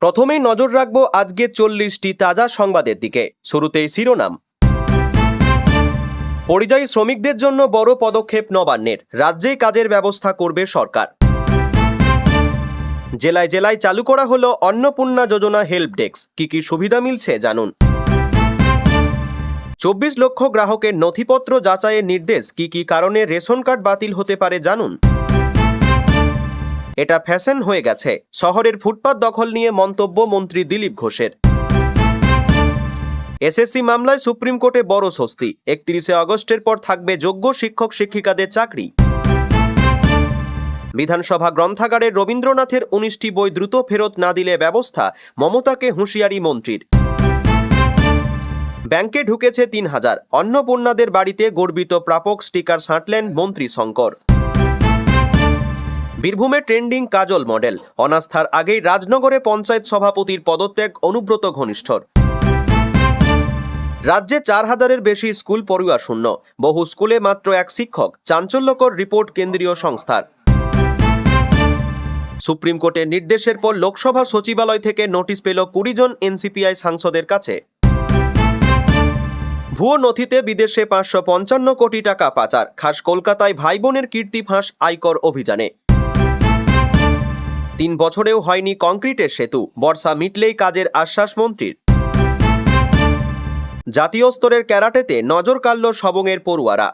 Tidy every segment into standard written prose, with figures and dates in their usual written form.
প্রথমেই নজর রাখবো আজকে 40টি তাজা সংবাদের দিকে। শুরুতেই শিরোনাম। পরিযায়ী শ্রমিকদের জন্য বড় পদক্ষেপ নবান্নের, রাজ্যেই কাজের ব্যবস্থা করবে সরকার। জেলায় জেলায় চালু করা হলো অন্নপূর্ণা যোজনা হেল্প ডেস্ক, কি কি সুবিধা মিলছে জানুন। 24 লক্ষ গ্রাহকের নথিপত্র যাচাইয়ের নির্দেশ, কি কি কারণে রেশন কার্ড বাতিল হতে পারে জানুন। এটা ফ্যাশন হয়ে গেছে, শহরের ফুটপাত দখল নিয়ে মন্তব্য মন্ত্রী দিলীপ ঘোষের। এসএসসি মামলায় সুপ্রিম কোর্টে বড় স্বস্তি, 31 আগস্টের পর থাকবে যোগ্য শিক্ষক শিক্ষিকাদের চাকরি। বিধানসভা গ্রন্থাগারের রবীন্দ্রনাথের 19টি বই দ্রুত ফেরত না দিলে ব্যবস্থা, মমতাকে হুঁশিয়ারি মন্ত্রীর। ব্যাংকে ঢুকেছে 3000, অন্নপূর্ণাদের বাড়িতে গর্বিত প্রাপক স্টিকার সাঁটলেন মন্ত্রী শঙ্কর। বীরভূমে ট্রেন্ডিং কাজল মডেল, অনাস্থার আগেই রাজনগরে পঞ্চায়েত সভাপতির পদত্যাগ অনুব্রত ঘনিষ্ঠর। রাজ্যে 4000-এর বেশি স্কুল পড়ুয়া শূন্য, বহু স্কুলে মাত্র এক শিক্ষক, চাঞ্চল্যকর রিপোর্ট কেন্দ্রীয় সংস্থার। সুপ্রিম কোর্টের নির্দেশের পর লোকসভা সচিবালয় থেকে নোটিশ পেল 20 জন এনসিপিআই সাংসদের কাছে। ভুয়ো নথিতে বিদেশে 555 কোটি টাকা পাচার, খাস কলকাতায় ভাই বোনের কীর্তি ফাঁস আয়কর অভিযানে। 3 বছরেও হয়নি কংক্রিটের সেতু, বর্ষা মিটলেই কাজের আশ্বাস মন্ত্রীর। জাতীয় স্তরের ক্যারাটেতে নজর কাড়ল সবংয়ের পড়ুয়ারা।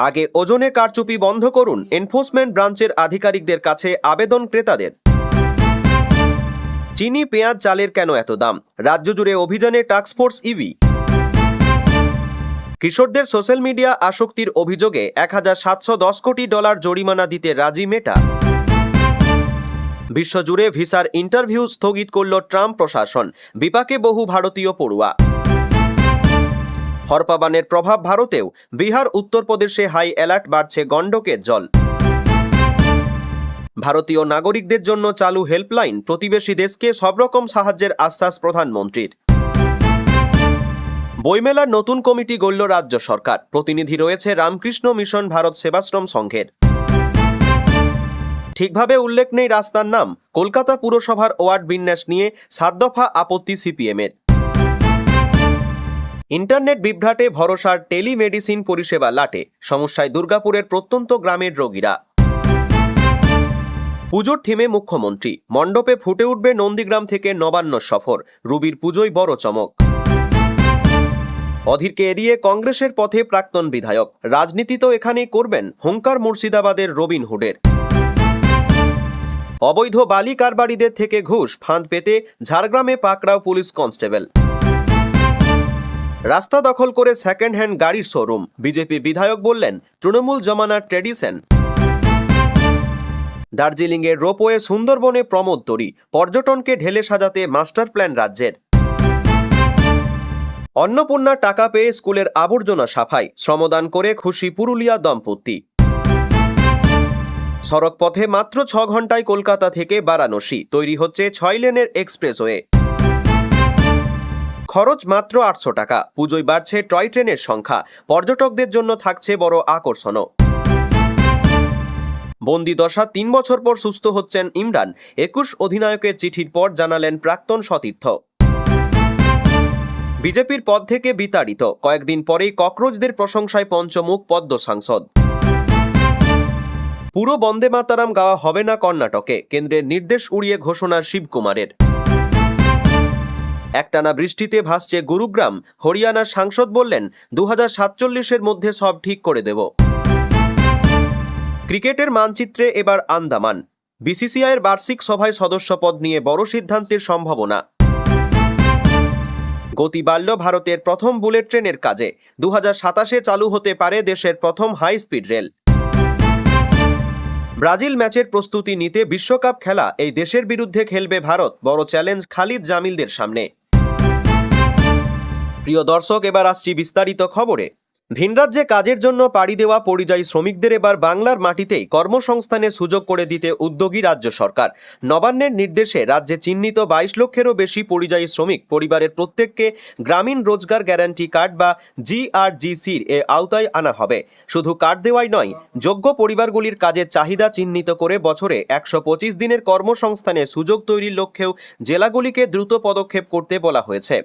আগে ওজনে কারচুপি বন্ধ করুন, এনফোর্সমেন্ট ব্রাঞ্চের আধিকারিকদের কাছে আবেদন ক্রেতাদের। চিনি, পেঁয়াজ, চালের কেন এত দাম, রাজ্য জুড়ে অভিযানে টাস্কফোর্স ইবি। কিশোরদের সোশ্যাল মিডিয়া আসক্তির অভিযোগে $1710 কোটি জরিমানা দিতে রাজি মেটা। বিশ্বজুড়ে ভিসার ইন্টারভিউ স্থগিত করল ট্রাম্প প্রশাসন, বিপাকে বহু ভারতীয় পড়ুয়া। হরপাবানের প্রভাব ভারতেও, বিহার উত্তরপ্রদেশে হাই অ্যালার্ট, বাড়ছে গণ্ডকের জল। ভারতীয় নাগরিকদের জন্য চালু হেল্পলাইন, প্রতিবেশী দেশকে সব রকম সাহায্যের আশ্বাস প্রধানমন্ত্রীর। বইমেলার নতুন কমিটি গড়ল রাজ্য সরকার, প্রতিনিধি রয়েছে রামকৃষ্ণ মিশন ভারত সেবাশ্রম সংঘের। ঠিকভাবে উল্লেখ নেই রাস্তার নাম, কলকাতা পুরসভার ওয়ার্ড বিন্যাস নিয়ে 7 দফা আপত্তি সিপিএমের। ইন্টারনেট বিভ্রাটে ভরসার টেলিমেডিসিন পরিষেবা লাটে, সমস্যায় দুর্গাপুরের প্রত্যন্ত গ্রামের রোগীরা। পুজোর থিমে মুখ্যমন্ত্রী, মণ্ডপে ফুটে উঠবে নন্দীগ্রাম থেকে নবান্ন সফর, রুবির পুজোয় বড় চমক। অধীরকে এড়িয়ে কংগ্রেসের পথে প্রাক্তন বিধায়ক, রাজনীতি তো এখানেই করবেন, হুঙ্কার মুর্শিদাবাদের রবিন হুডের। অবৈধ বালি কারবারিদের থেকে ঘুষ ফাঁদ পেতে ঝাড়গ্রামে পাকড়াও পুলিশ কনস্টেবল। রাস্তা দখল করে সেকেন্ড হ্যান্ড গাড়ির শোরুম, বিজেপি বিধায়ক বললেন তৃণমূল জমানার ট্রেডিশন। দার্জিলিংয়ের রোপওয়ে, সুন্দরবনে প্রমোদতরী, পর্যটনকে ঢেলে সাজাতে মাস্টার প্ল্যান রাজ্যের। অন্নপূর্ণা টাকা পেয়ে স্কুলের আবর্জনা সাফাই, শ্রমদান করে খুশি পুরুলিয়া দম্পতি। সড়ক পথে মাত্র 6 ঘন্টায় কলকাতা থেকে বারাণসী, তৈরি হচ্ছে 6 লেনের এক্সপ্রেসওয়ে। খরচ মাত্র 800 টাকা, পুজোয় বাড়ছে টয় ট্রেনের সংখ্যা, পর্যটকদের জন্য থাকছে বড় আকর্ষণও। বন্দি দশা 3 বছর পর সুস্থ হচ্ছেন ইমরান, 21 অধিনায়কের চিঠির পর জানালেন প্রাক্তন সতীর্থ। বিজেপির পদ থেকে বিতাড়িত, কয়েকদিন পরেই ককরোচদের প্রশংসায় পঞ্চমুখ পদ্ম সাংসদ। পুরো বন্দে মাতারাম গাওয়া হবে না কর্ণাটকে, কেন্দ্রের নির্দেশ উড়িয়ে ঘোষণা শিবকুমারের। একটানা বৃষ্টিতে ভাসছে গুরুগ্রাম, হরিয়ানার সাংসদ বললেন 2047-এর মধ্যে সব ঠিক করে দেব। ক্রিকেটের মানচিত্রে এবার আন্দামান, বিসিসিআইয়ের বার্ষিক সভায় সদস্যপদ নিয়ে বড় সিদ্ধান্তের সম্ভাবনা। গতি বাড়ল ভারতের প্রথম বুলেট ট্রেনের কাজে, 2027-এ চালু হতে পারে দেশের প্রথম হাই স্পিড রেল। ব্রাজিল ম্যাচের প্রস্তুতি নিতে বিশ্বকাপ খেলা এই দেশের বিরুদ্ধে খেলবে ভারত, বড় চ্যালেঞ্জ খালিদ জামিলদের সামনে। প্রিয় দর্শক, এবার আসছি বিস্তারিত খবরে। ভিনরাজ্যে কাজের জন্য পাড়ি দেওয়া পরিযায়ী শ্রমিকদের এবার বাংলার মাটিতেই কর্মসংস্থানের সুযোগ করে দিতে উদ্যোগী রাজ্য সরকার। নবান্নের নির্দেশে রাজ্যে চিহ্নিত 22 লক্ষেরও বেশি পরিযায়ী শ্রমিক পরিবারের প্রত্যেককে গ্রামীণ রোজগার গ্যারান্টি কার্ড বা জিআরজিসির আওতায় আনা হবে। শুধু কার্ড দেওয়াই নয়, যোগ্য পরিবারগুলির কাজের চাহিদা চিহ্নিত করে বছরে 125 দিনের কর্মসংস্থানের সুযোগ তৈরির লক্ষ্যেও জেলাগুলিকে দ্রুত পদক্ষেপ করতে বলা হয়েছে।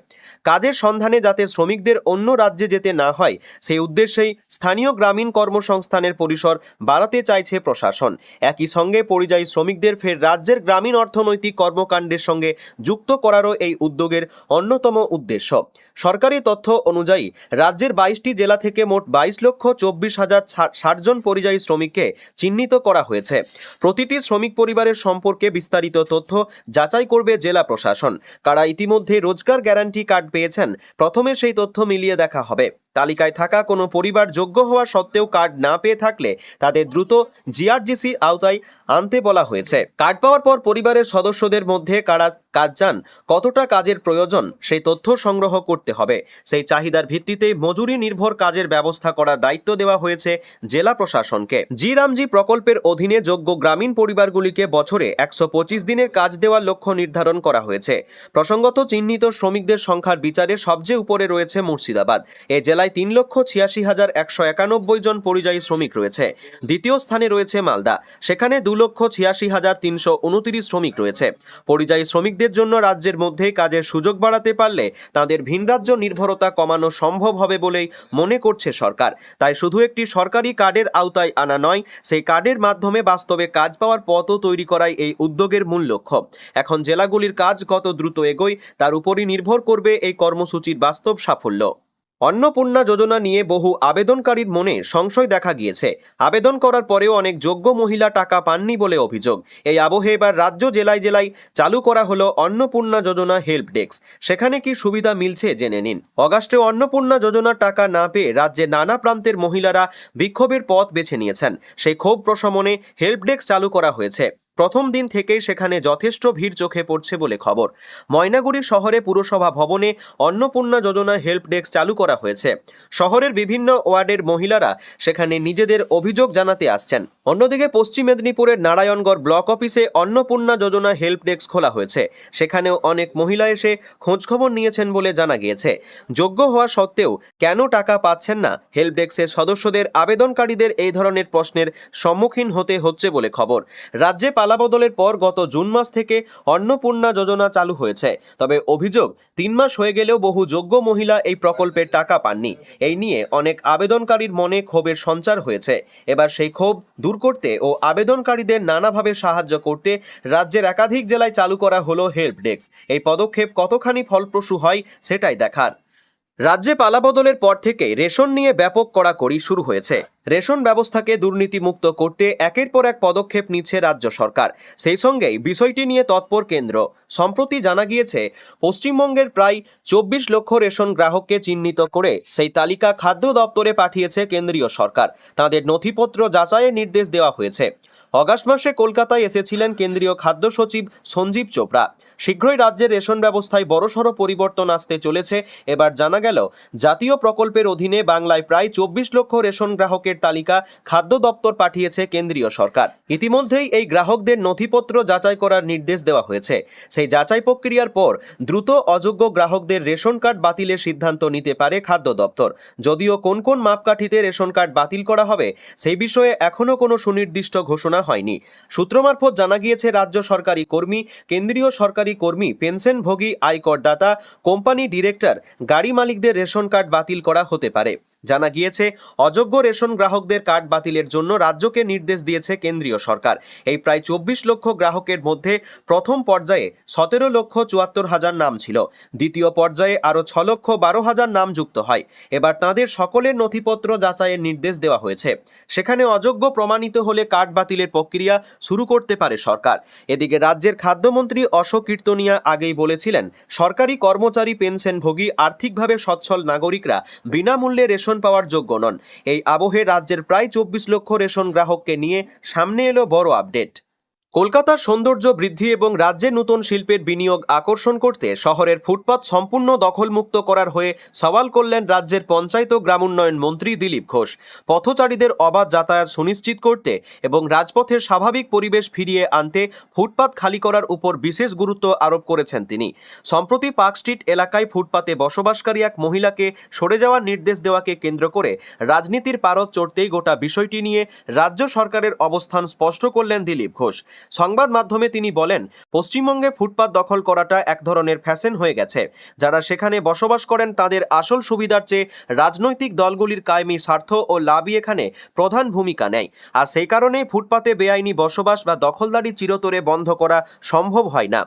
কাজের সন্ধানে যাতে শ্রমিকদের অন্য রাজ্যে যেতে না হয় সেই উদ্দেশ্যেই স্থানীয় গ্রামীণ কর্মসংস্থানের পরিসর বাড়াতে চাইছে প্রশাসন। একই সঙ্গে পরিযায়ী শ্রমিকদের ফের রাজ্যের গ্রামীণ অর্থনৈতিক কর্মকাণ্ডের সঙ্গে যুক্ত করারও এই উদ্যোগের অন্যতম উদ্দেশ্য। সরকারি তথ্য অনুযায়ী রাজ্যের 22টি জেলা থেকে মোট 22,24,060 জন পরিযায়ী শ্রমিককে চিহ্নিত করা হয়েছে। প্রতিটি শ্রমিক পরিবারের সম্পর্কে বিস্তারিত তথ্য যাচাই করবে জেলা প্রশাসন। কারা ইতিমধ্যে রোজগার গ্যারান্টি কার্ড পেয়েছেন, প্রথমে সেই তথ্য মিলিয়ে দেখা হবে। তালিকায় থাকা কোনো পরিবার যোগ্য হওয়া সত্ত্বেও কার্ড না পেয়ে থাকলে তাদের দ্রুত জিআরজিসি আওতায় আনতে বলা হয়েছে। কার্ড পাওয়ার পর পরিবারের সদস্যদের মধ্যে কারা কাজ চান, কতটা কাজের প্রয়োজন, সেই তথ্য সংগ্রহ করতে হবে। সেই চাহিদার ভিত্তিতে মজুরি নির্ভর কাজের ব্যবস্থা করার দায়িত্ব দেওয়া হয়েছে জেলা প্রশাসনকে। জি রামজি প্রকল্পের অধীনে যোগ্য গ্রামীণ পরিবারগুলিকে বছরে 125 দিনের কাজ দেওয়ার লক্ষ্য নির্ধারণ করা হয়েছে। প্রসঙ্গত, চিহ্নিত শ্রমিকদের সংখ্যার বিচারে সবচেয়ে উপরে রয়েছে মুর্শিদাবাদ। এ জেলায় 3,86,191 জন পরিযায়ী শ্রমিক রয়েছে। দ্বিতীয় স্থানে রয়েছে মালদা, সেখানে 2,86,329 শ্রমিক রয়েছে। পরিযায়ী শ্রমিকদের জন্য রাজ্যের মধ্যে কাজের সুযোগ বাড়াতে পারলে তাদের ভিনরাজ্য নির্ভরতা কমানো সম্ভব হবে বলেই মনে করছে সরকার। তাই শুধু একটি সরকারি কার্ডের আওতায় আনা নয়, সেই কার্ডের মাধ্যমে বাস্তবে কাজ পাওয়ার পথও তৈরি করাই এই উদ্যোগের মূল লক্ষ্য। এখন জেলাগুলির কাজ কত দ্রুত এগোয় তার উপরই নির্ভর করবে এই কর্মসূচির বাস্তব সাফল্য। অন্নপূর্ণা যোজনা নিয়ে বহু আবেদনকারীর মনে সংশয় দেখা গিয়েছে। আবেদন করার পরেও অনেক যোগ্য মহিলা টাকা পাননি বলে অভিযোগ। এই আবহে এবার রাজ্য জেলায় জেলায় চালু করা হলো অন্নপূর্ণা যোজনা হেল্প ডেস্ক। সেখানে কি সুবিধা মিলছে জেনে নিন। অগাস্টে অন্নপূর্ণা যোজনার টাকা না পেয়ে রাজ্যের নানা প্রান্তের মহিলারা বিক্ষোভের পথ বেছে নিয়েছেন। সেই ক্ষোভ প্রশমনে হেল্প ডেস্ক চালু করা হয়েছে। প্রথম দিন থেকেই সেখানে যথেষ্ট ভিড় চোখে পড়ছে বলে খবর। ময়নাগুড়ি শহরে পুরসভা ভবনে অন্নপূর্ণা যোজনা হেল্প ডেস্ক চালু করা হয়েছে। শহরের বিভিন্ন ওয়ার্ডের মহিলারা সেখানে নিজেদের অভিযোগ জানাতে আসছেন। অন্যদিকে পশ্চিম মেদিনীপুরের নারায়ণগড় ব্লক অফিসে অন্নপূর্ণা যোজনা হেল্প ডেস্ক খোলা হয়েছে। সেখানেও অনেক মহিলা এসে খোঁজখবর নিয়েছেন বলে জানা গিয়েছে। যোগ্য হওয়া সত্ত্বেও কেন টাকা পাচ্ছেন না, হেল্প ডেস্কের সদস্যদের আবেদনকারীদের এই ধরনের প্রশ্নের সম্মুখীন হতে হচ্ছে বলে খবর। রাজ্যে পালাবদলের পর গত জুন মাস থেকে অন্নপূর্ণা যোজনা চালু হয়েছে। তবে অভিযোগ, 3 মাস হয়ে গেলেও বহু যোগ্য মহিলা এই প্রকল্পের টাকা পাননি। এই নিয়ে অনেক আবেদনকারীর মনে ক্ষোভের সঞ্চার হয়েছে। এবার সেই ক্ষোভ দূর করতে ও আবেদনকারীদের নানাভাবে সাহায্য করতে রাজ্যের একাধিক জেলায় চালু করা হলো হেল্প ডেস্ক। এই পদক্ষেপ কতখানি ফলপ্রসূ হয় সেটাই দেখার। রাজ্যে পালাবদলের পর থেকে রেশন নিয়ে ব্যাপক কড়াকড়ি শুরু হয়েছে। রেশন ব্যবস্থাকে দুর্নীতিমুক্ত করতে একের পর এক পদক্ষেপ নিচ্ছে রাজ্য সরকার। সেই সঙ্গেই বিষয়টি নিয়ে তৎপর কেন্দ্র। সম্প্রতি জানা গিয়েছে, পশ্চিমবঙ্গের প্রায় 24 লক্ষ রেশন গ্রাহককে চিহ্নিত করে সেই তালিকা খাদ্য দপ্তরে পাঠিয়েছে কেন্দ্রীয় সরকার। তাদের নথিপত্র যাচাইয়ের নির্দেশ দেওয়া হয়েছে। অগাস্ট মাসে কলকাতায় এসেছিলেন কেন্দ্রীয় খাদ্য সচিব সঞ্জীব চোপড়া। শীঘ্রই রাজ্যের রেশন ব্যবস্থায় বড়সড় পরিবর্তন আসতে চলেছে। এবার জানা গেল, জাতীয় প্রকল্পের অধীনে বাংলায় প্রায় 24 লক্ষ রেশন গ্রাহকের তালিকা খাদ্য দপ্তর পাঠিয়েছে কেন্দ্রীয় সরকার। ইতিমধ্যেই এই গ্রাহকদের নথিপত্র যাচাই করার নির্দেশ দেওয়া হয়েছে। সেই যাচাই প্রক্রিয়ার পর দ্রুত অযোগ্য গ্রাহকদের রেশন কার্ড বাতিলের সিদ্ধান্ত নিতে পারে খাদ্য দপ্তর। যদিও কোন কোন মাপকাঠিতে রেশন কার্ড বাতিল করা হবে সেই বিষয়ে এখনও কোনো সুনির্দিষ্ট ঘোষণা হয়নি। সূত্র মারফত জানা গিয়েছে, রাজ্য সরকারি কর্মী, কেন্দ্রীয় সরকারি কর্মী, পেনশনভোগী, আয়করদাতা, কোম্পানি ডিরেক্টর, গাড়ি মালিকদের রেশন কার্ড বাতিল করা হতে পারে। জানা গিয়েছে, অযোগ্য রেশন গ্রাহকদের কার্ড বাতিলের জন্য রাজ্যকে নির্দেশ দিয়েছে কেন্দ্রীয় সরকার। এই প্রায় 24 লক্ষ গ্রাহকের মধ্যে প্রথম পর্যায়ে 17,74,000 নাম ছিল। দ্বিতীয় পর্যায়ে আরও 6,12,000 নাম যুক্ত হয়। এবার তাঁদের সকলের নথিপত্র যাচাইয়ের নির্দেশ দেওয়া হয়েছে। সেখানে অযোগ্য প্রমাণিত হলে কার্ড বাতিলের প্রক্রিয়া শুরু করতে পারে সরকার। এদিকে রাজ্যের খাদ্যমন্ত্রী অশোক কীর্তনিয়া আগেই বলেছিলেন, সরকারি কর্মচারী, পেনশনভোগী, আর্থিকভাবে সচ্ছল নাগরিকরা বিনামূল্যে রেশন পাওয়ার যোগ্য নন। এই আবহে রাজ্যের প্রায় 24 লক্ষ রেশন গ্রাহককে নিয়ে সামনে এলো বড় আপডেট। কলকাতার সৌন্দর্য বৃদ্ধি এবং রাজ্যে নতুন শিল্পের বিনিয়োগ আকর্ষণ করতে শহরের ফুটপাত সম্পূর্ণ দখলমুক্ত করার হয়ে সওয়াল করলেন রাজ্যের পঞ্চায়েত ও গ্রামোন্নয়ন মন্ত্রী দিলীপ ঘোষ। পথচারীদের অবাধ যাতায়াত সুনিশ্চিত করতে এবং রাজপথের স্বাভাবিক পরিবেশ ফিরিয়ে আনতে ফুটপাত খালি করার উপর বিশেষ গুরুত্ব আরোপ করেছেন তিনি। সম্প্রতি পার্ক স্ট্রিট এলাকায় ফুটপাতে বসবাসকারী এক মহিলাকে সরে যাওয়ার নির্দেশ দেওয়াকে কেন্দ্র করে রাজনীতির পারদ চড়তেই গোটা বিষয়টি নিয়ে রাজ্য সরকারের অবস্থান স্পষ্ট করলেন দিলীপ ঘোষ। সংবাদ মাধ্যমে তিনি বলেন, পশ্চিমবঙ্গে ফুটপাত দখল করাটা এক ধরনের ফ্যাশন হয়ে গেছে। যারা সেখানে বসবাস করেন তাদের আসল সুবিধার চেয়ে রাজনৈতিক দলগুলির কায়েমি স্বার্থ ও লাভই এখানে প্রধান ভূমিকা নেয়। আর সেই কারণেই ফুটপাতে বেআইনি বসবাস বা দখলদারি চিরতরে বন্ধ করা সম্ভব হয় না।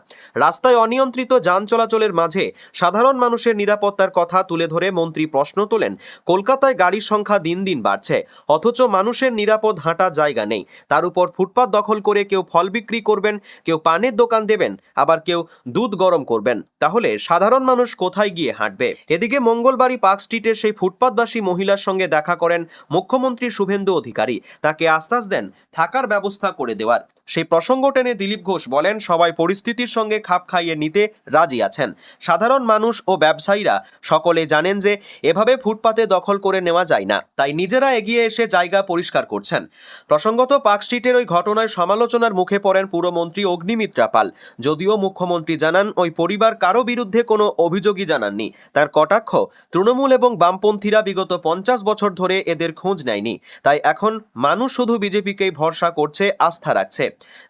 রাস্তায় অনিয়ন্ত্রিত যান চলাচলের মাঝে সাধারণ মানুষের নিরাপত্তার কথা তুলে ধরে মন্ত্রী প্রশ্ন তোলেন, কলকাতায় গাড়ির সংখ্যা দিন দিন বাড়ছে, অথচ মানুষের নিরাপদ হাঁটার জায়গা নেই। তার উপর ফুটপাত দখল করে কেউ ফল বিক্রি করবেন, কেউ পানের দোকান দেবেন, আবার কেউ দুধ গরম করবেন। তাহলে সাধারণ মানুষ কোথায় গিয়ে হাঁটবে? এদিকে মঙ্গলবারই পার্ক স্ট্রিটের সেই ফুটপাতবাসী মহিলার সঙ্গে দেখা করেন মুখ্যমন্ত্রী শুভেন্দু অধিকারী। তাকে আশ্বাস দেন থাকার ব্যবস্থা করে দেওয়ার। সেই প্রসঙ্গ টেনে দিলীপ ঘোষ বলেন, সবাই পরিস্থিতির সঙ্গে খাপ খাইয়ে নিতে রাজি আছেন। সাধারণ মানুষ ও ব্যবসায়ীরা সকলে জানেন যে এভাবে ফুটপাতে দখল করে নেওয়া যায় না, তাই নিজেরা এগিয়ে এসে জায়গা পরিষ্কার করছেন। প্রসঙ্গত পার্ক স্ট্রিটের ওই ঘটনায় সমালোচনার মুখে পড়েন পুরমন্ত্রী অগ্নিমিত্রা পাল। যদিও মুখ্যমন্ত্রী জানান ওই পরিবার কারো বিরুদ্ধে কোনো অভিযোগই জানাননি। তার কটাক্ষ, তৃণমূল এবং বামপন্থীরা বিগত 50 বছর ধরে এদের খোঁজ নেয়নি, তাই এখন মানুষ শুধু বিজেপিকেই ভরসা করছে, আস্থা রাখছে।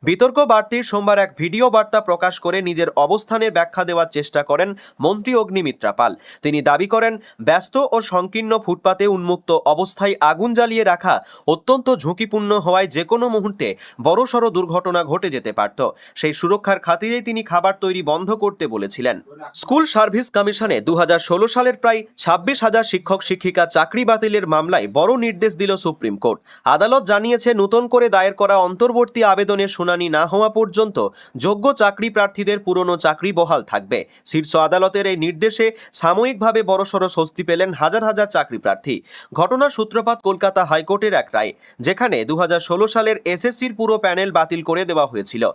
বিতর্ক বাড়তেই সোমবার এক ভিডিও বার্তা প্রকাশ করে নিজের অবস্থানের ব্যাখ্যা দেওয়ার চেষ্টা করেন মন্ত্রী অগ্নিমিত্রা পাল। তিনি দাবি করেন, ব্যস্ত ও সংকীর্ণ ফুটপাতে উন্মুক্ত অবস্থায় আগুন জ্বালিয়ে রাখা অত্যন্ত ঝুঁকিপূর্ণ হওয়ায় যে কোনো মুহূর্তে বড়সড় দুর্ঘটনা ঘটে যেতে পারত। সেই সুরক্ষার খাতিরেই তিনি খাবার তৈরি বন্ধ করতে বলেছিলেন। স্কুল সার্ভিস কমিশনে 2016 সালের প্রায় 26,000 শিক্ষক শিক্ষিকা চাকরি বাতিলের মামলায় বড় নির্দেশ দিল সুপ্রিম কোর্ট। আদালত জানিয়েছে, নতুন করে দায়ের করা অন্তর্বর্তী আবেদনের শুনানি না হওয়া পর্যন্ত যোগ্য চাকরি প্রার্থীদের পুরনো চাকরি বহাল থাকবে। শীর্ষ আদালতের এই নির্দেশে সাময়িকভাবে বড়সড় স্বস্তি পেলেন হাজার হাজার চাকরি প্রার্থী। ঘটনার সূত্রপাত কলকাতা হাইকোর্টের এক রায়, যেখানে 2016 সালের এসএসসির পুরো প্যানেল বাতিল করে দেওয়া হয়েছিল।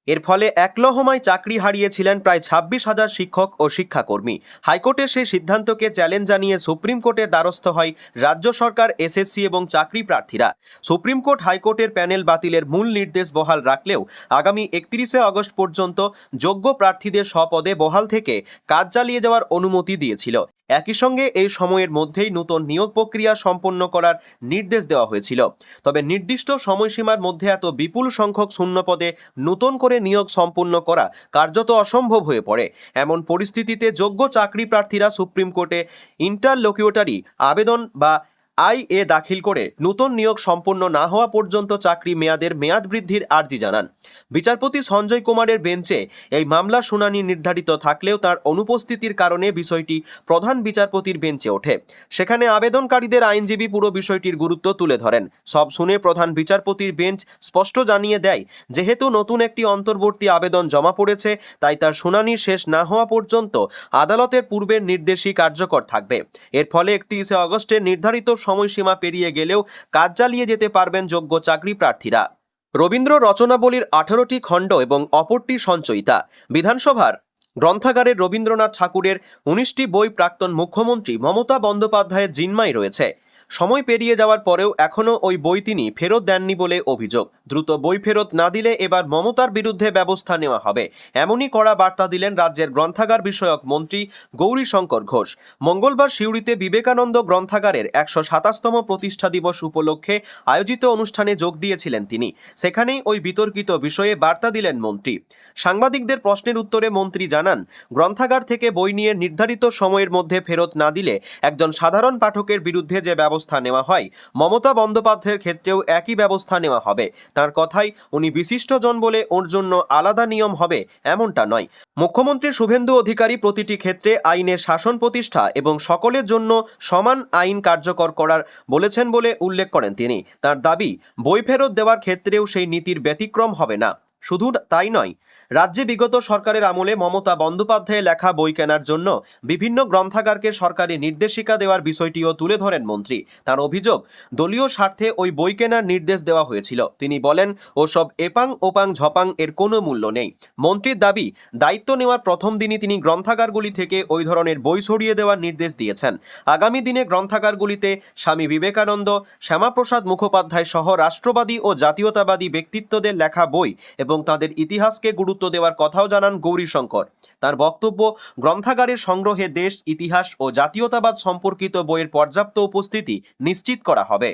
এর ফলে একলহমায় চাকরি হারিয়েছিলেন প্রায় 26,000 শিক্ষক ও শিক্ষাকর্মী। হাইকোর্টের সেই সিদ্ধান্তকে চ্যালেঞ্জ জানিয়ে সুপ্রিম কোর্টের দ্বারস্থ হয় রাজ্য সরকার, এসএসসি এবং চাকরি প্রার্থীরা। সুপ্রিম কোর্ট হাইকোর্টের প্যানেল বাতিলের মূল নির্দেশ বহাল রাখলেও আগামী 31শে আগস্ট পর্যন্ত যোগ্য প্রার্থীদের স্বপদে বহাল থেকে কাজ চালিয়ে যাওয়ার অনুমতি দিয়েছিল। একই সঙ্গে এই সময়ের মধ্যেই নতুন নিয়োগ প্রক্রিয়া সম্পন্ন করার নির্দেশ দেওয়া হয়েছিল। তবে নির্দিষ্ট সময়সীমার মধ্যে এত বিপুল সংখ্যক শূন্য পদে নতুন করে নিয়োগ সম্পন্ন করা কার্যত অসম্ভব হয়ে পড়ে। এমন পরিস্থিতিতে যোগ্য চাকরি প্রার্থীরা সুপ্রিম কোর্টে ইন্টারলোকিউটরি আবেদন বা আইএ দাখিল করে নতুন নিয়োগ সম্পন্ন না হওয়া পর্যন্ত চাকরি মেয়াদ বৃদ্ধির আর্জি জানান। বিচারপতি সঞ্জয় কুমারের বেঞ্চে এই মামলা শুনানি নির্ধারিত থাকলেও তার অনুপস্থিতির কারণে বিষয়টি প্রধান বিচারপতির বেঞ্চে ওঠে। সেখানে আবেদনকারীদের আইনজীবী পুরো বিষয়টির গুরুত্ব তুলে ধরেন। সব শুনে প্রধান বিচারপতির বেঞ্চ স্পষ্ট জানিয়ে দেয়, যেহেতু নতুন একটি অন্তর্বর্তী আবেদন জমা পড়েছে, তাই তার শুনানি শেষ না হওয়া পর্যন্ত আদালতের পূর্বের নির্দেশই কার্যকর থাকবে। এর ফলে 31শে আগস্টের নির্ধারিত সময়সীমা পেরিয়ে গেলেও কাজ চালিয়ে যেতে পারবেন যোগ্য চাকরি প্রার্থীরা। রবীন্দ্র রচনাবলীর 18টি খণ্ড এবং অপরটি সঞ্চয়িতা। বিধানসভার গ্রন্থাগারের রবীন্দ্রনাথ ঠাকুরের 19টি বই প্রাক্তন মুখ্যমন্ত্রী মমতা বন্দ্যোপাধ্যায়ের জিম্মায় রয়েছে। সময় পেরিয়ে যাওয়ার পরেও এখনও ওই বই তিনি ফেরত দেননি বলে অভিযোগ। দ্রুত বই ফেরত না দিলে এবার মমতার বিরুদ্ধে ব্যবস্থা নেওয়া হবে, এমনই কড়া বার্তা দিলেন রাজ্যের গ্রন্থাগার বিষয়ক মন্ত্রী গৌরীশঙ্কর ঘোষ। মঙ্গলবার সিউড়িতে বিবেকানন্দ গ্রন্থাগারের 127তম প্রতিষ্ঠা দিবস উপলক্ষে আয়োজিত অনুষ্ঠানে যোগ দিয়েছিলেন তিনি। সেখানেই ওই বিতর্কিত বিষয়ে বার্তা দিলেন মন্ত্রী। সাংবাদিকদের প্রশ্নের উত্তরে মন্ত্রী জানান, গ্রন্থাগার থেকে বই নিয়ে নির্ধারিত সময়ের মধ্যে ফেরত না দিলে একজন সাধারণ পাঠকের বিরুদ্ধে যে ব্যবস্থা নেওয়া হয়, মমতা বন্দ্যোপাধ্যায়ের ক্ষেত্রেও একই ব্যবস্থা নেওয়া হবে। তার কথাই, উনি বিশিষ্টজন বলে ওর জন্য আলাদা নিয়ম হবে এমনটা নয়। মুখ্যমন্ত্রী শুভেন্দু অধিকারী প্রতিটি ক্ষেত্রে আইনের শাসন প্রতিষ্ঠা এবং সকলের জন্য সমান আইন কার্যকর করার বলেছেন বলে উল্লেখ করেন তিনি। তার দাবি, বই ফেরত দেওয়ার ক্ষেত্রেও সেই নীতির ব্যতিক্রম হবে না। শুধু তাই নয়, রাজ্যে বিগত সরকারের আমলে মমতা বন্দ্যোপাধ্যায়ের লেখা বই কেনার জন্য বিভিন্ন গ্রন্থাগারকে সরকারি নির্দেশিকা দেওয়ার বিষয়টিও তুলে ধরেন মন্ত্রী। তার অভিযোগ, দলীয় স্বার্থে ওই বই কেনার নির্দেশ দেওয়া হয়েছিল। তিনি বলেন, ওসব এপাং ওপাং ঝপাং এর কোনো মূল্য নেই। মন্ত্রীর দাবি, দায়িত্ব নেওয়ার প্রথম দিনই তিনি গ্রন্থাগারগুলি থেকে ওই ধরনের বই সরিয়ে দেওয়ার নির্দেশ দিয়েছেন। আগামী দিনে গ্রন্থাগারগুলিতে স্বামী বিবেকানন্দ, শ্যামাপ্রসাদ মুখোপাধ্যায় সহ রাষ্ট্রবাদী ও জাতীয়তাবাদী ব্যক্তিত্বদের লেখা বই এবং তাদের ইতিহাসকে গুরুত্ব দেওয়ার কথাও জানান গৌরীশঙ্কর। তার বক্তব্য, গ্রন্থাগারের সংগ্রহে দেশ, ইতিহাস ও জাতীয়তাবাদ সম্পর্কিত বইয়ের পর্যাপ্ত উপস্থিতি নিশ্চিত করা হবে।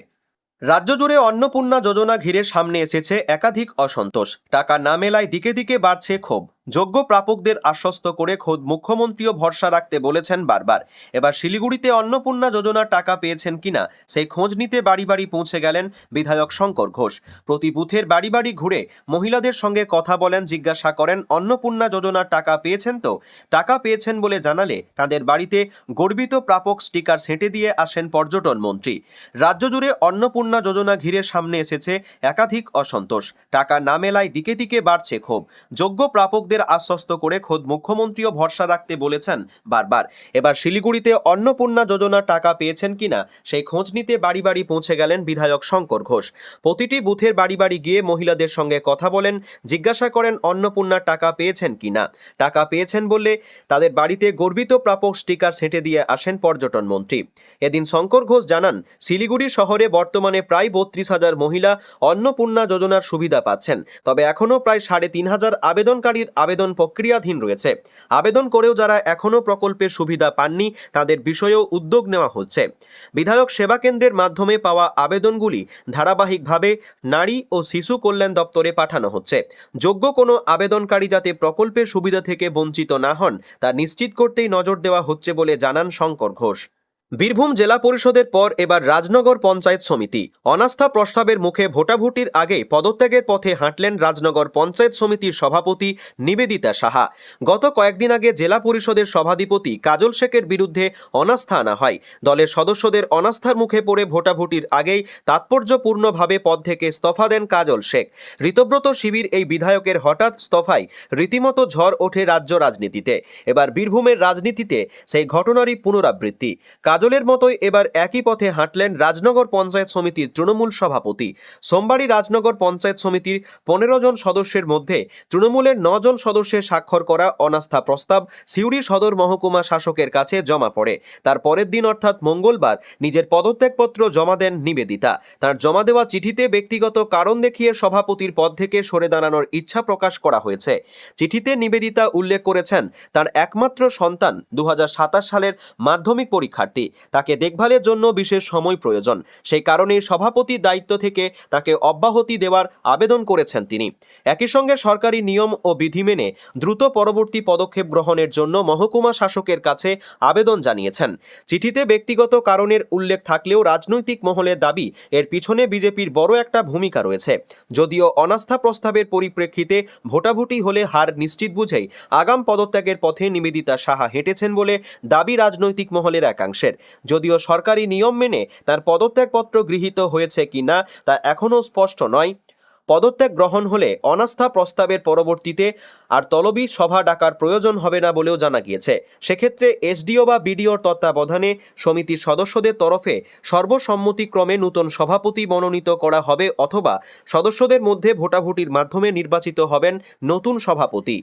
রাজ্য জুড়ে অন্নপূর্ণা যোজনা ঘিরে সামনে এসেছে একাধিক অসন্তোষ। টাকা না মেলায় দিকে দিকে বাড়ছে ক্ষোভ। যোগ্য প্রাপকদের আশ্বস্ত করে খোদ মুখ্যমন্ত্রীও ভরসা রাখতে বলেছেন বারবার। এবার শিলিগুড়িতে অন্নপূর্ণা যোজনার টাকা পেয়েছেন কিনা সেই খোঁজ নিতে বাড়ি বাড়ি পৌঁছে গেলেন বিধায়ক শঙ্কর ঘোষ। প্রতি বুথের বাড়ি বাড়ি ঘুরে মহিলাদের সঙ্গে কথা বলেন, জিজ্ঞাসা করেন অন্নপূর্ণা যোজনার টাকা পেয়েছেন তো। টাকা পেয়েছেন বলে জানালে তাদের বাড়িতে গর্বিত প্রাপক স্টিকার সেঁটে দিয়ে আসেন পর্যটন মন্ত্রী। রাজ্য জুড়ে অন্নপূর্ণা যোজনা ঘিরে সামনে এসেছে একাধিক অসন্তোষ। টাকা না মেলায় দিকে দিকে বাড়ছে ক্ষোভ। যোগ্য প্রাপকদের আশ্বস্ত করে খোদ মুখ্যমন্ত্রীও ভরসা রাখতে বলেছেন বারবার। এবার শিলিগুড়িতে অন্নপূর্ণা যোজনার টাকা পেয়েছেন কিনা সেই খোঁজ নিতে বাড়ি বাড়ি পৌঁছে গেলেন বিধায়ক শঙ্কর ঘোষ। প্রতিটি বুথের বাড়ি বাড়ি গিয়ে মহিলাদের সঙ্গে কথা বলেন, জিজ্ঞাসা করেন অন্নপূর্ণার টাকা পেয়েছেন কিনা। টাকা পেয়েছেন বললে তাদের বাড়িতে গর্বিত প্রাপক স্টিকার সেঁটে দিয়ে আসেন পর্যটন মন্ত্রী। এদিন শঙ্কর ঘোষ জানান, শিলিগুড়ি শহরে বর্তমানে প্রায় 32,000 মহিলা অন্নপূর্ণা যোজনার সুবিধা পাচ্ছেন। তবে এখনও প্রায় 3,500 আবেদনকারীর আবেদন প্রক্রিয়াধীন রয়েছে। আবেদন করেও যারা এখনও প্রকল্পের সুবিধা পাননি তাদের বিষয়েও উদ্যোগ নেওয়া হচ্ছে। বিধায়ক সেবা কেন্দ্রের মাধ্যমে পাওয়া আবেদনগুলি ধারাবাহিকভাবে নারী ও শিশু কল্যাণ দপ্তরে পাঠানো হচ্ছে। যোগ্য কোনো আবেদনকারী যাতে প্রকল্পের সুবিধা থেকে বঞ্চিত না হন তা নিশ্চিত করতেই নজর দেওয়া হচ্ছে বলে জানান শঙ্কর ঘোষ। বীরভূম জেলা পরিষদের পর এবার রাজনগর পঞ্চায়েত সমিতি। অনাস্থা প্রস্তাবের মুখে ভোটাভুটির আগে পদত্যাগের পথে হাঁটলেন রাজনগর পঞ্চায়েত সমিতির সভাপতি নিবেদিতা সাহা। গত কয়েকদিন আগে জেলা পরিষদের সভাধিপতি কাজল শেখের বিরুদ্ধে অনাস্থা আনা হয়। দলের সদস্যদের অনাস্থার মুখে পড়ে ভোটাভুটির আগেই তাৎপর্যপূর্ণভাবে পদ থেকে ইস্তফা দেন কাজল শেখ। ঋতব্রত শিবির এই বিধায়কের হঠাৎ ইস্তফায় রীতিমতো ঝড় ওঠে রাজ্য রাজনীতিতে। এবার বীরভূমের রাজনীতিতে সেই ঘটনারই পুনরাবৃত্তি। কাজলের মতোই এবার একই পথে হাঁটলেন রাজনগর পঞ্চায়েত সমিতির তৃণমূল সভাপতি। সোমবারই রাজনগর পঞ্চায়েত সমিতির 15 জন সদস্যের মধ্যে তৃণমূলের 9 জন সদস্যের স্বাক্ষর করা অনাস্থা প্রস্তাব সিউড়ি সদর মহকুমা শাসকের কাছে জমা পড়ে। তার পরের দিন অর্থাৎ মঙ্গলবার নিজের পদত্যাগপত্র জমা দেন নিবেদিতা। তার জমা দেওয়া চিঠিতে ব্যক্তিগত কারণ দেখিয়ে সভাপতির পদ থেকে সরে দাঁড়ানোর ইচ্ছা প্রকাশ করা হয়েছে। চিঠিতে নিবেদিতা উল্লেখ করেছেন, তার একমাত্র সন্তান 2027 সালের মাধ্যমিক পরীক্ষার্থী। তাকে দেখভালের জন্য বিশেষ সময় প্রয়োজন। সেই কারণে সভাপতি দায়িত্ব থেকে তাকে অব্যাহতি দেওয়ার আবেদন করেছেন তিনি। একই সঙ্গে সরকারি নিয়ম ও বিধি মেনে দ্রুত পরবর্তী পদক্ষেপ গ্রহণের জন্য মহকুমা শাসকের কাছে আবেদন জানিয়েছেন। চিঠিতে ব্যক্তিগত কারণের উল্লেখ থাকলেও রাজনৈতিক মহলের দাবি এর পিছনে বিজেপির বড় একটা ভূমিকা রয়েছে। যদিও অনাস্থা প্রস্তাবের পরিপ্রেক্ষিতে ভোটাভুটি হলে হার নিশ্চিত বুঝেই আগাম পদত্যাগের পথে নিবেদিতা সাহা হেঁটেছেন বলে দাবি রাজনৈতিক মহলের একাংশের। যদিও সরকারি নিয়ম মেনে তার পদত্যাগপত্র গৃহীত হয়েছে কিনা তা এখনও স্পষ্ট নয়। পদত্যাগ গ্রহণ হলে অনাস্থা প্রস্তাবের পরবর্তীতে আর তলবি সভা ডাকার প্রয়োজন হবে না বলেও জানা গিয়েছে। সেক্ষেত্রে এসডিও বা বিডিওর তত্ত্বাবধানে সমিতির সদস্যদের তরফে সর্বসম্মতিক্রমে নতুন সভাপতি মনোনীত করা হবে অথবা সদস্যদের মধ্যে ভোটাভুটির মাধ্যমে নির্বাচিত হবেন নতুন সভাপতি।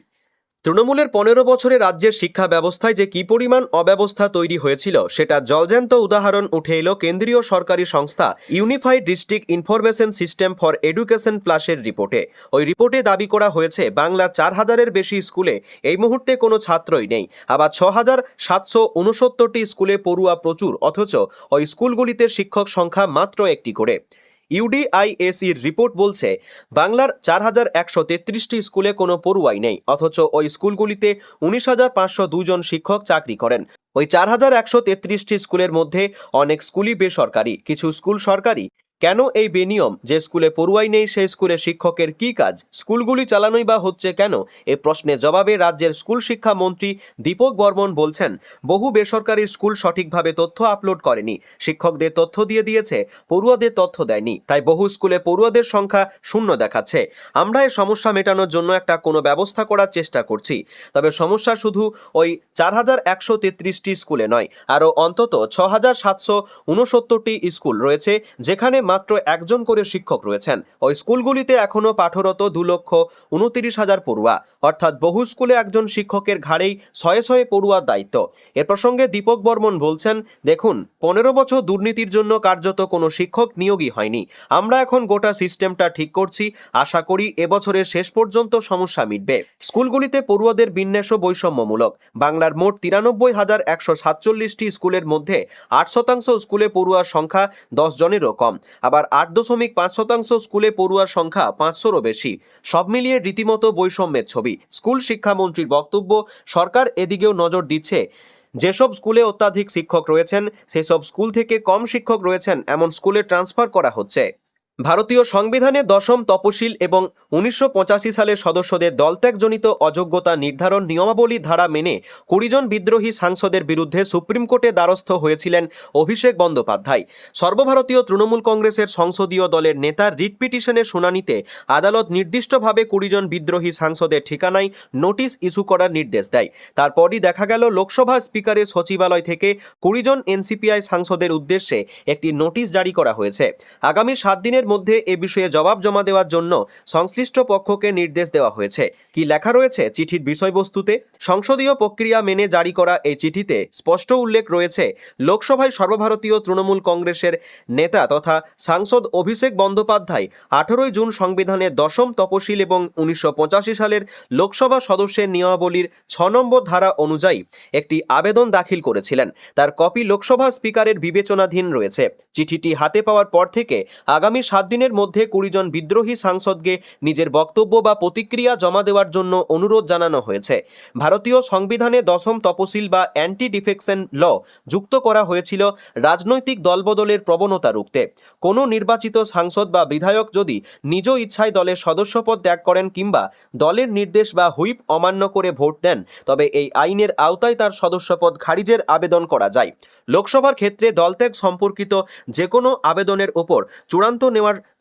তৃণমূলের 15 বছরে রাজ্যের শিক্ষা ব্যবস্থায় যে কী পরিমাণ অব্যবস্থা তৈরি হয়েছিল সেটা জলজ্যান্ত উদাহরণ উঠে এলো কেন্দ্রীয় সরকারি সংস্থা unified district information system for education প্লাসের রিপোর্টে। ওই রিপোর্টে দাবি করা হয়েছে বাংলা 4,000-এর বেশি স্কুলে এই মুহূর্তে কোনো ছাত্রই নেই। আবার 6,769টি স্কুলে পড়ুয়া প্রচুর, অথচ ওই স্কুলগুলিতে শিক্ষক সংখ্যা মাত্র একটি করে। ইউডিআইএসির রিপোর্ট বলছে বাংলার 4,133টি স্কুলে কোনো পড়ুয়াই নেই, অথচ ওই স্কুলগুলিতে 19,502 জন শিক্ষক চাকরি করেন। ওই 4,133টি স্কুলের মধ্যে অনেক স্কুলই বেসরকারি, কিছু স্কুল সরকারি। কেন এই বেনিয়ম? যে স্কুলে পড়ুয়াই নেই সেই স্কুলে শিক্ষকের কী কাজ? স্কুলগুলি চালানোই বা হচ্ছে কেন? এ প্রশ্নের জবাবে রাজ্যের স্কুল শিক্ষা মন্ত্রী দীপক বর্মন বলছেন, বহু বেসরকারি স্কুল সঠিকভাবে তথ্য আপলোড করেনি, শিক্ষকদের তথ্য দিয়ে দিয়েছে, পড়ুয়াদের তথ্য দেয়নি, তাই বহু স্কুলে পড়ুয়াদের সংখ্যা শূন্য দেখাচ্ছে। আমরা এই সমস্যা মেটানোর জন্য একটা কোনো ব্যবস্থা করার চেষ্টা করছি। তবে সমস্যা শুধু ওই 4133টি স্কুলে নয়, আরও অন্তত 6769টি স্কুল রয়েছে যেখানে মাত্র একজন করে শিক্ষক রয়েছেন। ওই স্কুলগুলিতে এখনও পাঠরত 2,29,000 পড়ুয়া, অর্থাৎ বহু স্কুলে একজন শিক্ষকের ঘাড়েই শয়ে শয়ে পড়ুয়ার দায়িত্ব। এ প্রসঙ্গে দীপক বর্মন বলছেন, দেখুন, 15 বছর দুর্নীতির জন্য কার্যত কোনো শিক্ষক নিয়োগই হয়নি। আমরা এখন গোটা সিস্টেমটা ঠিক করছি, আশা করি এবছরের শেষ পর্যন্ত সমস্যা মিটবে। স্কুলগুলিতে পড়ুয়াদের বিন্যাসও বৈষম্যমূলক। বাংলার মোট 93,147টি স্কুলের মধ্যে 8% স্কুলে পড়ুয়ার সংখ্যা 10 জনেরও কম, আবার 8.5% স্কুলে পড়ুয়ার সংখ্যা 500রও বেশি। সব মিলিয়ে রীতিমতো বৈষম্যের ছবি। স্কুল শিক্ষামন্ত্রীর বক্তব্য, সরকার এদিকেও নজর দিচ্ছে। যেসব স্কুলে অত্যাধিক শিক্ষক রয়েছেন সেসব স্কুল থেকে কম শিক্ষক রয়েছেন এমন স্কুলে ট্রান্সফার করা হচ্ছে। ভারতীয় সংবিধানে 10ম তপশিল এবং 1985 সালের সদস্যদের দলত্যাগজনিত অযোগ্যতা নির্ধারণ নিয়মাবলী ধারা মেনে 20 জন বিদ্রোহী সাংসদের বিরুদ্ধে সুপ্রিম কোর্টে দ্বারস্থ হয়েছিলেন অভিষেক বন্দ্যোপাধ্যায়। সর্বভারতীয় তৃণমূল কংগ্রেসের সংসদীয় দলের নেতার রিট পিটিশনের শুনানিতে আদালত নির্দিষ্টভাবে 20 জন বিদ্রোহী সাংসদের ঠিকানায় নোটিশ ইস্যু করার নির্দেশ দেয়। তারপরই দেখা গেল লোকসভা স্পিকারের সচিবালয় থেকে 20 জন এনসিপিআই সাংসদের উদ্দেশ্যে একটি নোটিশ জারি করা হয়েছে। আগামী 7 দিনের মধ্যে এ বিষয়ে জবাব জমা দেওয়ার জন্য সংশ্লিষ্ট পক্ষকে নির্দেশ দেওয়া হয়েছে। কি লেখা রয়েছে চিঠির বিষয়বস্তুতে? সংসদীয় প্রক্রিয়া মেনে জারি করা এই চিঠিতে স্পষ্ট উল্লেখ রয়েছে, লোকসভায় সর্বভারতীয় তৃণমূল কংগ্রেসের নেতা তথা সাংসদ অভিষেক বন্দ্যোপাধ্যায় 18 জুন সংবিধানের 10ম তপশিল এবং 1985 সালের লোকসভা সদস্যের নিয়মাবলীর 6 নম্বর ধারা অনুযায়ী একটি আবেদন দাখিল করেছিলেন। তার কপি লোকসভা স্পিকারের বিবেচনাধীন রয়েছে। চিঠিটি হাতে পাওয়ার পর থেকে আগামী 7 দিনের মধ্যে 20 জন বিদ্রোহী সাংসদকে নিজের বক্তব্য বা প্রতিক্রিয়া জমা দেওয়ার জন্য অনুরোধ জানানো হয়েছে। ভারতীয় সংবিধানে 10ম তপশিল বা অ্যান্টি ডিফেকশন ল যুক্ত করা হয়েছিল রাজনৈতিক দলবদলের প্রবণতা রুখতে। কোনো নির্বাচিত সাংসদ বা বিধায়ক যদি নিজ ইচ্ছায় দলের সদস্যপদ ত্যাগ করেন কিংবা দলের নির্দেশ বা হুইপ অমান্য করে ভোট দেন, তবে এই আইনের আওতায় তার সদস্যপদ খারিজের আবেদন করা যায়। লোকসভার ক্ষেত্রে দলত্যাগ সম্পর্কিত যে কোনো আবেদনের ওপর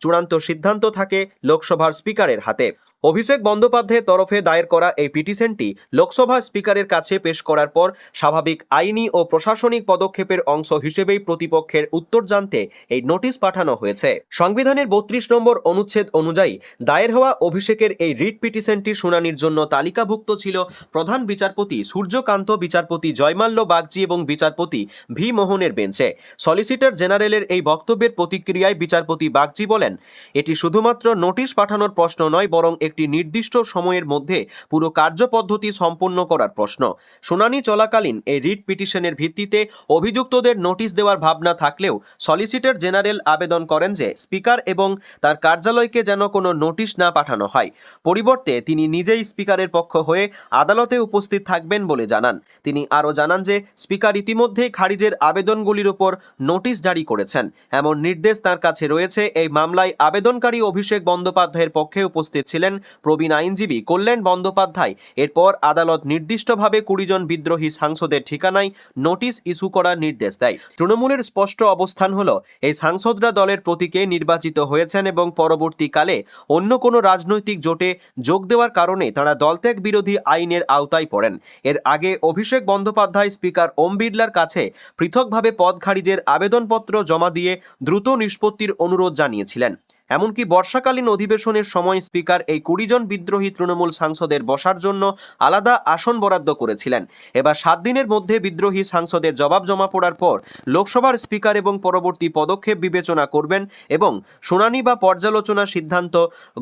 চূড়ান্ত সিদ্ধান্ত থাকে লোকসভার স্পিকারের হাতে। অভিষেক বন্দ্যোপাধ্যায়ের তরফে দায়ের করা এই পিটিশনটি লোকসভা স্পিকারের কাছে পেশ করার পর স্বাভাবিক আইনি ও প্রশাসনিক পদক্ষেপের অংশ হিসেবেই প্রতিপক্ষের উত্তর জানতে এই নোটিশ পাঠানো হয়েছে। সংবিধানের 32 নম্বর অনুচ্ছেদ অনুযায়ী দায়ের হওয়া অভিষেকের এই রিট পিটিশনটি শুনানির জন্য তালিকাভুক্ত ছিল প্রধান বিচারপতি সূর্যকান্ত, বিচারপতি জয়মাল্য বাগচি এবং বিচারপতি ভি মোহনের বেঞ্চে। সলিসিটর জেনারেলের এই বক্তব্যের প্রতিক্রিয়ায় বিচারপতি বাগচি বলেন, এটি শুধুমাত্র নোটিশ পাঠানোর প্রশ্ন নয়, বরং একটি নির্দিষ্ট সময়ের মধ্যে পুরো কার্যপদ্ধতি সম্পন্ন করার প্রশ্ন। শুনানি চলাকালীন এই রিট পিটিশনের ভিত্তিতে অভিযুক্তদের নোটিশ দেওয়ার ভাবনা থাকলেও সলিসিটর জেনারেল আবেদন করেন যে স্পিকার এবং তার কার্যালয়কে যেন কোনো নোটিশ না পাঠানো হয়। পরিবর্তে তিনি নিজেই স্পিকারের পক্ষ হয়ে আদালতে উপস্থিত থাকবেন বলে জানান। তিনি আরও জানান যে স্পিকার ইতিমধ্যেই খারিজের আবেদনগুলির উপর নোটিশ জারি করেছেন। এমন নির্দেশ তার কাছে রয়েছে। এই মামলায় আবেদনকারী অভিষেক বন্দ্যোপাধ্যায়ের পক্ষে উপস্থিত ছিলেন প্রবীণ আইনজীবী কল্যাণ বন্দ্যোপাধ্যায়। এরপর আদালত নির্দিষ্টভাবে 20 জন বিদ্রোহী সাংসদের ঠিকানায় নোটিশ ইস্যু করার নির্দেশ দেয়। তৃণমূলের স্পষ্ট অবস্থান হলো, এই সাংসদরা দলের প্রতীকে নির্বাচিত হয়েছেন এবং পরবর্তীকালে অন্য কোনো রাজনৈতিক জোটে যোগ দেওয়ার কারণে তারা দলত্যাগ বিরোধী আইনের আওতায় পড়েন। এর আগে অভিষেক বন্দ্যোপাধ্যায় স্পিকার ওম বিড়লার কাছে পৃথকভাবে পদ খারিজের আবেদনপত্র জমা দিয়ে দ্রুত নিষ্পত্তির অনুরোধ জানিয়েছিলেন। এমনকি বর্ষাকালীন অধিবেশনের সময় স্পিকার এই 20 জন বিদ্রোহী তৃণমূল সাংসদের বসার জন্য আলাদা আসন বরাদ্দ করেছিলেন। এবার 7 দিনের মধ্যে বিদ্রোহী সাংসদের জবাব জমা পড়ার পর লোকসভার স্পিকার এবং পরবর্তী পদক্ষেপ বিবেচনা করবেন এবং শুনানি বা পর্যালোচনা সিদ্ধান্ত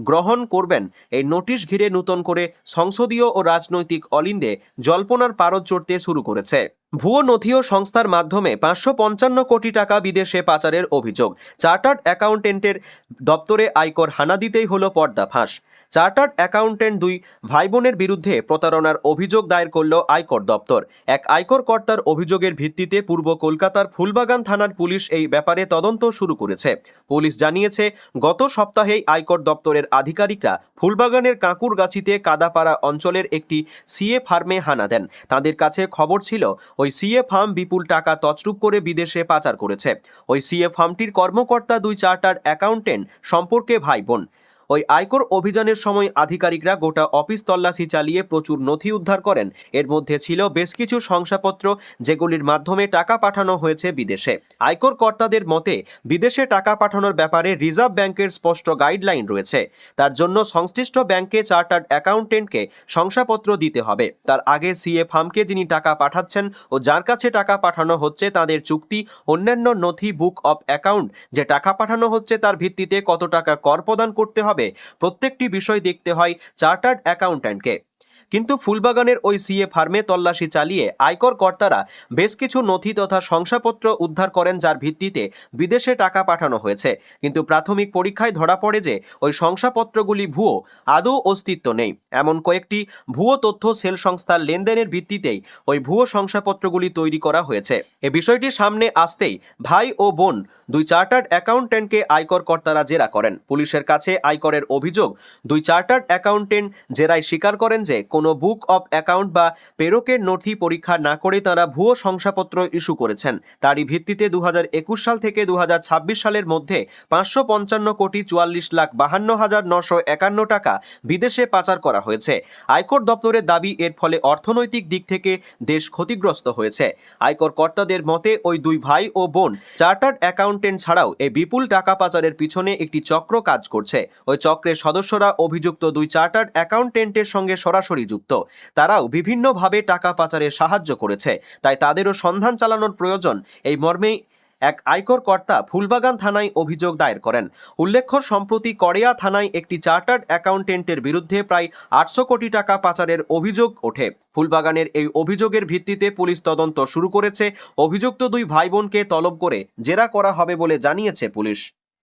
গ্রহণ করবেন। এই নোটিশ ঘিরে নতুন করে সংসদীয় ও রাজনৈতিক অলিন্দে জল্পনার পারদ চড়তে শুরু করেছে। ভুয়ো নথি ও সংস্থার মাধ্যমে 555 কোটি টাকা বিদেশে পাচারের অভিযোগ। চার্টার্ড অ্যাকাউন্টেন্টের দপ্তরে আয়কর হানা দিতেই হলো পর্দাফাঁস। চার্টার্ড অ্যাকাউন্টেন্ট দুই ভাই বোনের বিরুদ্ধে প্রতারণার অভিযোগ দায়ের করল আয়কর দপ্তর। এক আয়কর কর্তার অভিযোগের ভিত্তিতে পূর্ব কলকাতার ফুলবাগান থানার পুলিশ এই ব্যাপারে তদন্ত শুরু করেছে। পুলিশ জানিয়েছে, গত সপ্তাহেই আয়কর দপ্তরের আধিকারিকরা ফুলবাগানের কাঁকুরগাছিতে কাদাপাড়া অঞ্চলের একটি সিএ ফার্মে হানা দেন। তাদের কাছে খবর ছিল ওই সিএ ফার্ম বিপুল টাকা তছরূপ করে বিদেশে পাচার করেছে। ওই সিএ ফার্মটির কর্মকর্তা দুই চার্টার্ড অ্যাকাউন্টেন্ট সম্পর্কে ভাই বোন। ওই আয়কর অভিযানের সময় আধিকারিকরা গোটা অফিস তল্লাশি চালিয়ে প্রচুর নথি উদ্ধার করেন। এর মধ্যে ছিল বেশ কিছু শংসাপত্র, যেগুলির মাধ্যমে টাকা পাঠানো হয়েছে বিদেশে। আয়কর কর্তাদের মতে, বিদেশে টাকা পাঠানোর ব্যাপারে রিজার্ভ ব্যাংকের স্পষ্ট গাইডলাইন রয়েছে। তার জন্য সংশ্লিষ্ট ব্যাংকে চার্টার্ড অ্যাকাউন্টেন্টকে শংসাপত্র দিতে হবে। তার আগে সিএ ফার্মকে যিনি টাকা পাঠাচ্ছেন ও যার কাছে টাকা পাঠানো হচ্ছে তাদের চুক্তি, অন্যান্য নথি, বুক অফ অ্যাকাউন্ট, যে টাকা পাঠানো হচ্ছে তার ভিত্তিতে কত টাকা কর প্রদান করতে হবে, প্রত্যেকটি বিষয় দেখতে হয় চার্টার্ড অ্যাকাউন্ট্যান্টকে। কিন্তু ফুলবাগানের ওই সিএ ফার্মে তল্লাশি চালিয়ে আয়কর কর্তারা বেশ কিছু নথি তথা শংসাপত্র উদ্ধার করেন, যার ভিত্তিতে বিদেশে টাকা পাঠানো হয়েছে। কিন্তু প্রাথমিক পরীক্ষায় ধরা পড়ে যে ওই শংসাপত্রগুলি ভুয়ো, আদৌ অস্তিত্ব নেই। এমন কয়েকটি ভুয়ো তথ্য সেল সংস্থার লেনদেনের ভিত্তিতেই ওই ভুয়ো শংসাপত্রগুলি তৈরি করা হয়েছে। এ বিষয়টি সামনে আসতেই ভাই ও বোন দুই চার্টার্ড অ্যাকাউন্টেন্টকে আয়কর কর্তারা জেরা করেন। পুলিশের কাছে আয়করের অভিযোগ, দুই চার্টার্ড অ্যাকাউন্টেন্ট জেরায় স্বীকার করেন যে কোনো বুক অফ অ্যাকাউন্ট বা পেরোকের নথি পরীক্ষা না করে তারা ভুয়ো শংসাপত্র ইস্যু করেছেন। তারই ভিত্তিতে 2021 সাল থেকে 2026 সালের মধ্যে 555,44,52,951 টাকা বিদেশে পাচার করা হয়েছে। আয়কর দপ্তরের দাবি, এর ফলে অর্থনৈতিক দিক থেকে দেশ ক্ষতিগ্রস্ত হয়েছে। আয়কর কর্তাদের মতে, ওই দুই ভাই ও বোন চার্টার্ড অ্যাকাউন্টেন্ট ছাড়াও এই বিপুল টাকা পাচারের পিছনে একটি চক্র কাজ করছে। ওই চক্রের সদস্যরা অভিযুক্ত দুই চার্টার্ড অ্যাকাউন্টেন্টের সঙ্গে সরাসরি যুক্ত। তারাও বিভিন্নভাবে টাকা পাচারে সাহায্য করেছে, তাই তাদেরও সন্ধান চালানোর প্রয়োজন। এই মর্মেই এক আয়কর কর্তা ফুলবাগান থানায় অভিযোগ দায়ের করেন। উল্লেখ্য, সম্প্রতি কড়েয়া থানায় একটি চার্টার্ড অ্যাকাউন্টেন্টের বিরুদ্ধে প্রায় 800 কোটি টাকা পাচারের অভিযোগ ওঠে। ফুলবাগানের এই অভিযোগের ভিত্তিতে পুলিশ তদন্ত শুরু করেছে। অভিযুক্ত দুই ভাই বোনকে তলব করে জেরা করা হবে বলে জানিয়েছে পুলিশ।